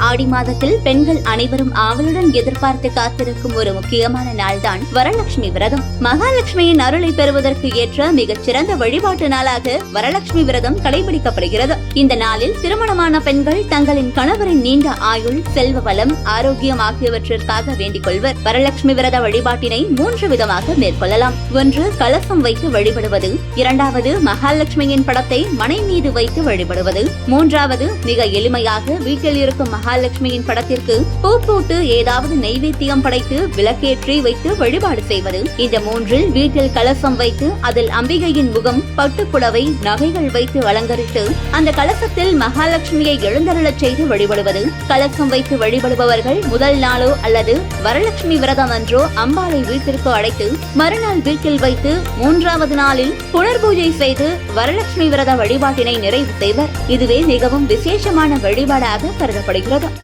ஆடி மாதத்தில் பெண்கள் அனைவரும் ஆவலுடன் எதிர்பார்த்து காத்திருக்கும் ஒரு முக்கியமான நாள்தான் வரலட்சுமி விரதம். மகாலட்சுமியின் அருளை பெறுவதற்கு ஏற்ற மிகச் சிறந்த வழிபாட்டு நாளாக வரலட்சுமி விரதம் கடைபிடிக்கப்படுகிறது. இந்த நாளில் திருமணமான பெண்கள் தங்களின் கணவரின் நீண்ட ஆயுள், செல்வ வளம், ஆரோக்கியம் ஆகியவற்றிற்காக வேண்டிக் கொள்வர். வரலட்சுமி விரத வழிபாட்டினை 3 விதமாக மேற்கொள்ளலாம். 1. கலசம் வைத்து வழிபடுவது. 2. மகாலட்சுமியின் படத்தை மனை மீது வைத்து வழிபடுவது. 3. மிக எளிமையாக வீட்டில் இருக்கும் மகாலட்சுமியின் படத்திற்கு பூ போட்டு ஏதாவது நெய்வேத்தியம் படைத்து விளக்கேற்றி வைத்து வழிபாடு செய்வது. இந்த 3இல் வீட்டில் கலசம் வைத்து அதில் அம்பிகையின் முகம், பட்டுப்புடவை, நகைகள் வைத்து அலங்கரித்து அந்த கலசத்தில் மகாலட்சுமியை எழுந்தருளச் செய்து வழிபடுவது. கலசம் வைத்து வழிபடுபவர்கள் முதல் நாளோ அல்லது வரலட்சுமி விரதம் அன்றோ அம்பாளை வீட்டிற்கு அழைத்து மறுநாள் வீட்டில் வைத்து 3வது நாளில் புனர்பூஜை செய்து வரலட்சுமி விரத வழிபாட்டினை நிறைவு செய்வர். இதுவே மிகவும் விசேஷமான வழிபாடாக கருதப்படுகிறது.